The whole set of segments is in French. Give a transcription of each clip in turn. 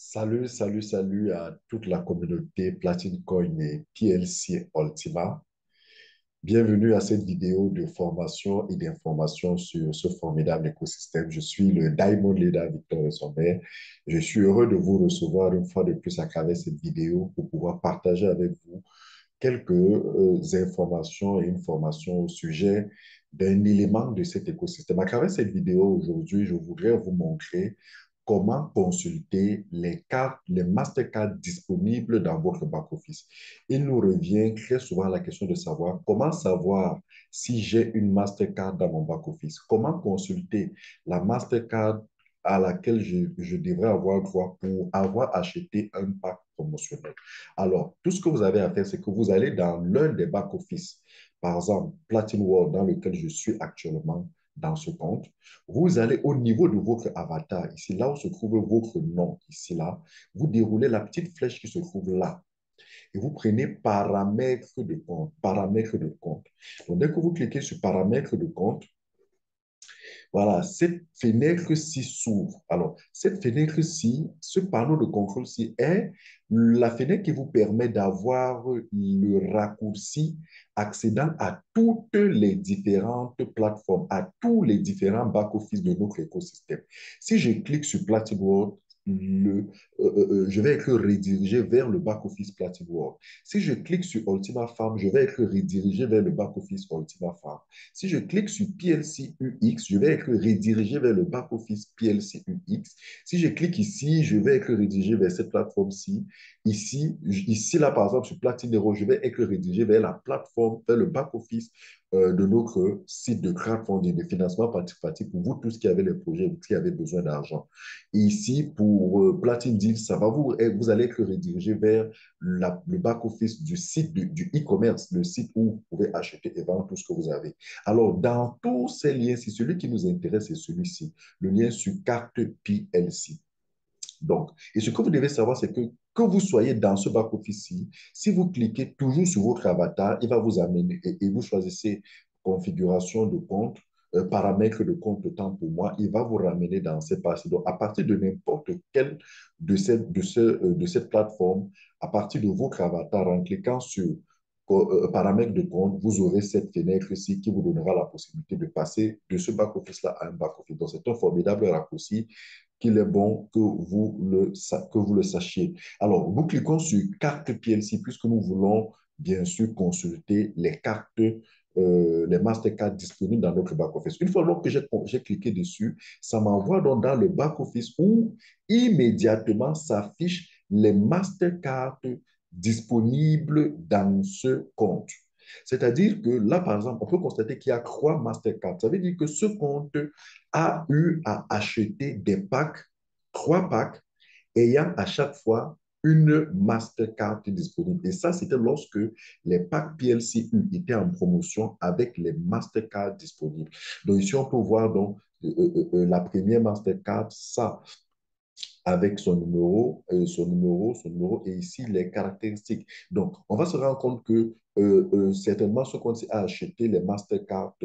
Salut à toute la communauté Platine Coin et PLC Ultima. Bienvenue à cette vidéo de formation et d'information sur ce formidable écosystème. Je suis le Diamond Leader Victor Sommer. Je suis heureux de vous recevoir une fois de plus à travers cette vidéo pour pouvoir partager avec vous quelques informations et une formation au sujet d'un élément de cet écosystème. À travers cette vidéo aujourd'hui, je voudrais vous montrer comment consulter les cartes, les mastercards disponibles dans votre back-office. Il nous revient très souvent la question de savoir comment savoir si j'ai une mastercard dans mon back-office, comment consulter la mastercard à laquelle je devrais avoir droit pour avoir acheté un pack promotionnel. Alors, tout ce que vous avez à faire, c'est que vous allez dans l'un des back-office, par exemple, Platin World, dans lequel je suis actuellement dans ce compte. Vous allez au niveau de votre avatar, ici, là où se trouve votre nom, ici, là. Vous déroulez la petite flèche qui se trouve là. Et vous prenez paramètres de compte, paramètres de compte. Donc, dès que vous cliquez sur paramètres de compte, voilà, cette fenêtre-ci s'ouvre. Alors, cette fenêtre-ci, ce panneau de contrôle-ci est la fenêtre qui vous permet d'avoir le raccourci accédant à toutes les différentes plateformes, à tous les différents back-office de notre écosystème. Si je clique sur Platin World, je vais être redirigé vers le back-office Platin World. Si je clique sur Ultima Farm, je vais être redirigé vers le back-office Ultima Farm. Si je clique sur PLC UX, je vais être redirigé vers le back-office PLC UX. Si je clique ici, je vais être redirigé vers cette plateforme-ci. Ici, là, par exemple, sur Platinero, je vais être redirigé vers la plateforme, vers le back-office de notre site de crowdfunding, de financement participatif pour vous tous qui avez les projets, vous qui avez besoin d'argent. Et ici, pour Platine Deal, vous allez être redirigé vers le back-office du site du e-commerce, le site où vous pouvez acheter et vendre tout ce que vous avez. Alors, dans tous ces liens, si celui qui nous intéresse, c'est celui-ci, le lien sur carte PLC. Donc, et ce que vous devez savoir, c'est que vous soyez dans ce back-office-ci, si vous cliquez toujours sur votre avatar, il va vous amener et vous choisissez configuration de compte, paramètres de compte de temps pour moi, il va vous ramener dans cette partie. Donc, à partir de n'importe quelle de cette plateforme, à partir de votre avatar, en cliquant sur paramètres de compte, vous aurez cette fenêtre-ci qui vous donnera la possibilité de passer de ce back-office-là à un back-office. Donc, c'est un formidable raccourci qu'il est bon que vous le sachiez. Alors, nous cliquons sur carte PLC puisque nous voulons bien sûr consulter les cartes, les Mastercards disponibles dans notre back-office. Une fois donc que j'ai cliqué dessus, ça m'envoie donc dans le back-office où immédiatement s'affichent les Mastercards disponibles dans ce compte. C'est-à-dire que là, par exemple, on peut constater qu'il y a 3 Mastercards. Ça veut dire que ce compte a eu à acheter des packs, 3 packs, ayant à chaque fois une Mastercard disponible. Et ça, c'était lorsque les packs PLCU étaient en promotion avec les Mastercards disponibles. Donc ici, on peut voir donc la première Mastercard, ça, avec son numéro et ici les caractéristiques. Donc, on va se rendre compte que certainement ce qu'on a acheté les Mastercard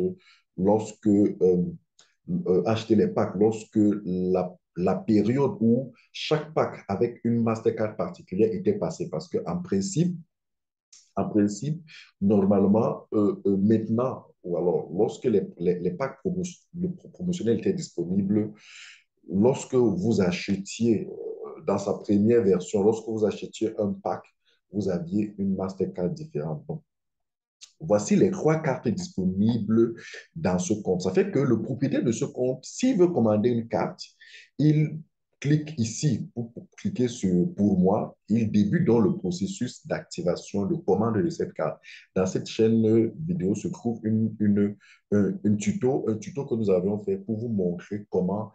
lorsque acheter les packs lorsque la période où chaque pack avec une Mastercard particulière était passée. Parce en principe, normalement, maintenant, ou alors lorsque les packs promotionnels étaient disponibles, lorsque vous achetiez dans sa première version, lorsque vous achetiez un pack, vous aviez une Mastercard différente. Donc, voici les 3 cartes disponibles dans ce compte. Ça fait que le propriétaire de ce compte, s'il veut commander une carte, il clique ici pour cliquer sur Pour moi. Il débute dans le processus d'activation de commande de cette carte. Dans cette chaîne vidéo se trouve un tuto que nous avions fait pour vous montrer comment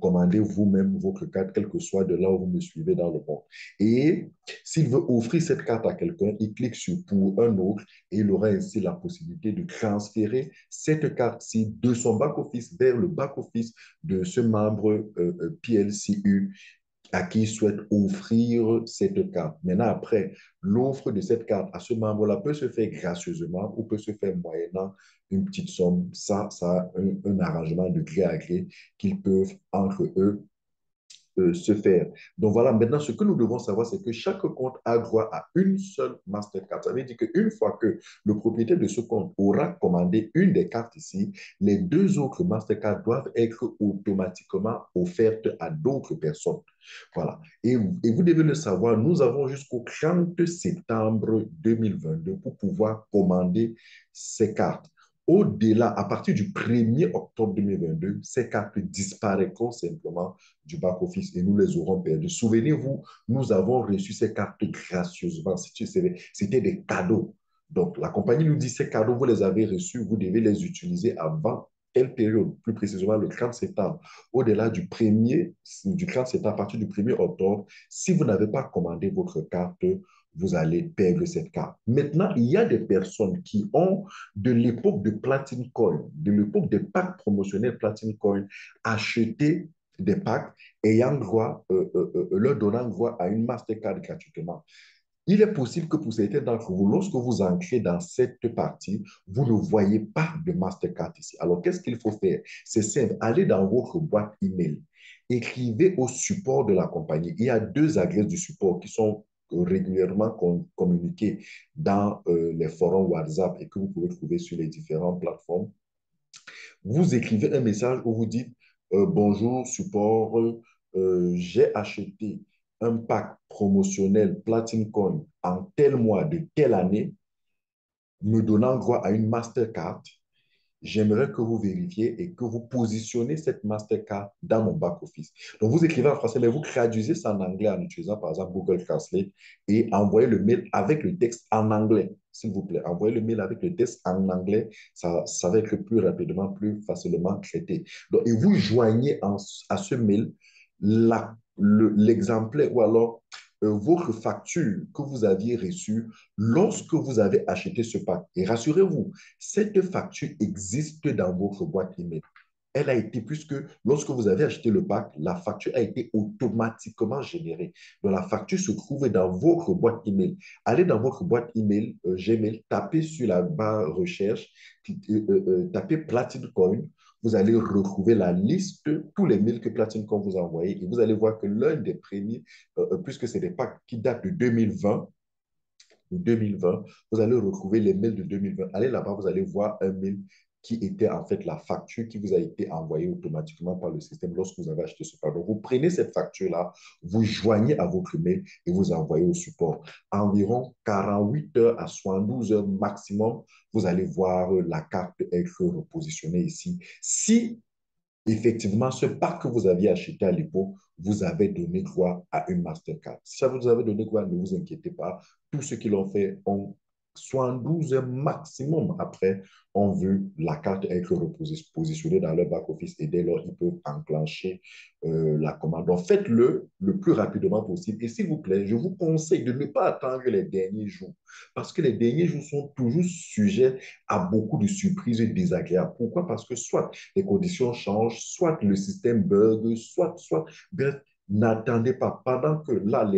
commander vous-même votre carte, quel que soit de là où vous me suivez dans le monde. Et s'il veut offrir cette carte à quelqu'un, il clique sur Pour un autre et il aura ainsi la possibilité de transférer cette carte-ci de son back-office vers le back-office de ce membre PLCU à qui il souhaite offrir cette carte. Maintenant, après, l'offre de cette carte à ce membre-là peut se faire gracieusement ou peut se faire moyennant une petite somme. Ça a un arrangement de gré à gré qu'ils peuvent entre eux se faire. Donc voilà, maintenant, ce que nous devons savoir, c'est que chaque compte a droit à une seule Mastercard. Ça veut dire qu'une fois que le propriétaire de ce compte aura commandé une des cartes ici, les deux autres Mastercard doivent être automatiquement offertes à d'autres personnes. Voilà. Et vous devez le savoir, nous avons jusqu'au 30 septembre 2022 pour pouvoir commander ces cartes. Au-delà, à partir du 1er octobre 2022, ces cartes disparaîtront simplement du back-office et nous les aurons perdues. Souvenez-vous, nous avons reçu ces cartes gracieusement. C'était des cadeaux. Donc, la compagnie nous dit, ces cadeaux, vous les avez reçus, vous devez les utiliser avant telle période, plus précisément le 30 septembre. Au-delà du 30 septembre, à partir du 1er octobre, si vous n'avez pas commandé votre carte, vous allez perdre cette carte. Maintenant, il y a des personnes qui ont, de l'époque de Platinum Coin, de l'époque des packs promotionnels Platinum Coin, acheté des packs ayant droit, leur donnant droit à une Mastercard gratuitement. Il est possible que pour certains d'entre vous, lorsque vous entrez dans cette partie, vous ne voyez pas de Mastercard ici. Alors, qu'est-ce qu'il faut faire? C'est simple, allez dans votre boîte email, écrivez au support de la compagnie. Il y a deux adresses du support qui sont régulièrement communiquées dans les forums WhatsApp et que vous pouvez trouver sur les différentes plateformes. Vous écrivez un message où vous dites bonjour, support, j'ai acheté un pack promotionnel Platinum Coin en tel mois de telle année, me donnant droit à une Mastercard. J'aimerais que vous vérifiez et que vous positionnez cette Mastercard dans mon back-office. Donc, vous écrivez en français, mais vous traduisez ça en anglais en utilisant, par exemple, Google Translate et envoyez le mail avec le texte en anglais, s'il vous plaît. Envoyez le mail avec le texte en anglais, ça va être plus rapidement, plus facilement traité. Donc, et vous joignez à ce mail l'exemplaire ou alors votre facture que vous aviez reçue lorsque vous avez acheté ce pack. Et rassurez-vous, cette facture existe dans votre boîte email. Elle a été, puisque lorsque vous avez acheté le pack, la facture a été automatiquement générée. Donc, la facture se trouve dans votre boîte email. Allez dans votre boîte email Gmail, tapez sur la barre recherche, tapez Platinum Coin. Vous allez retrouver la liste de tous les mails que Platinum Coin vous a envoyés et vous allez voir que l'un des premiers, puisque c'est des packs qui datent de 2020, vous allez retrouver les mails de 2020. Allez là-bas, vous allez voir un mail qui était en fait la facture qui vous a été envoyée automatiquement par le système lorsque vous avez acheté ce pack. Donc, vous prenez cette facture-là, vous joignez à votre mail et vous envoyez au support. Environ 48 heures à 72 heures maximum, vous allez voir la carte être repositionnée ici. Si effectivement, ce pack que vous aviez acheté à l'époque, vous avez donné droit à une Mastercard. Si ça vous avez donné droit, ne vous inquiétez pas. Tous ceux qui l'ont fait ont 72 heures maximum après ont vu la carte être repositionnée dans leur back-office et dès lors, ils peuvent enclencher la commande. Donc, faites-le le plus rapidement possible. Et s'il vous plaît, je vous conseille de ne pas attendre les derniers jours parce que les derniers jours sont toujours sujets à beaucoup de surprises désagréables. Pourquoi? Parce que soit les conditions changent, soit le système bug, bref, n'attendez pas. Pendant que là,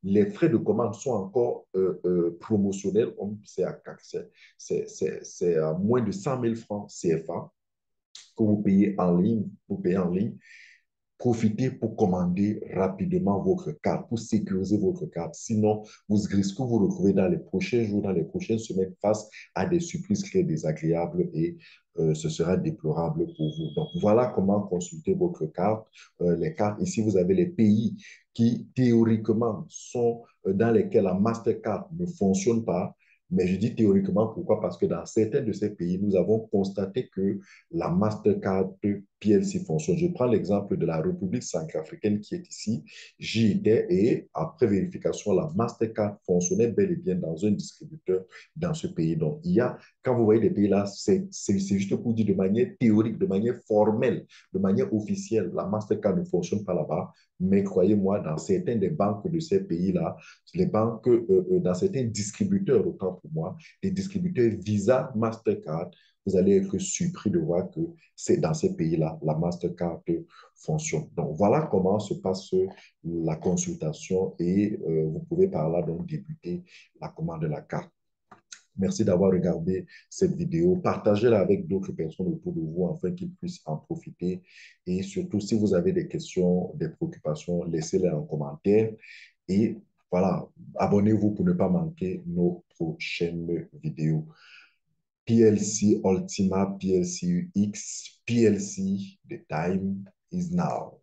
les frais de commande sont encore promotionnels, c'est à moins de 100 000 francs CFA que vous payez en ligne. Profitez pour commander rapidement votre carte, pour sécuriser votre carte. Sinon, vous risquez de vous retrouver dans les prochains jours, dans les prochaines semaines face à des surprises très désagréables et ce sera déplorable pour vous. Donc, voilà comment consulter votre carte. Les cartes, ici, vous avez les pays qui, théoriquement, sont dans lesquels la Mastercard ne fonctionne pas. Mais je dis théoriquement, pourquoi? Parce que dans certains de ces pays, nous avons constaté que la Mastercard PLC fonctionne. Je prends l'exemple de la République centrafricaine qui est ici. J'y étais et après vérification, la Mastercard fonctionnait bel et bien dans un distributeur dans ce pays. Donc, il y a, quand vous voyez des pays là, c'est juste pour dire de manière théorique, de manière formelle, de manière officielle, la Mastercard ne fonctionne pas là-bas. Mais croyez-moi, dans certains des banques de ces pays-là, les banques, dans certains distributeurs, autant pour moi, les distributeurs Visa, Mastercard, vous allez être surpris de voir que c'est dans ces pays-là, la Mastercard fonctionne. Donc, voilà comment se passe la consultation et vous pouvez par là donc débuter la commande de la carte. Merci d'avoir regardé cette vidéo. Partagez-la avec d'autres personnes autour de vous afin qu'ils puissent en profiter. Et surtout, si vous avez des questions, des préoccupations, laissez-les en commentaire. Et voilà, abonnez-vous pour ne pas manquer nos prochaines vidéos. PLC Ultima, PLC UX, PLC, the time is now.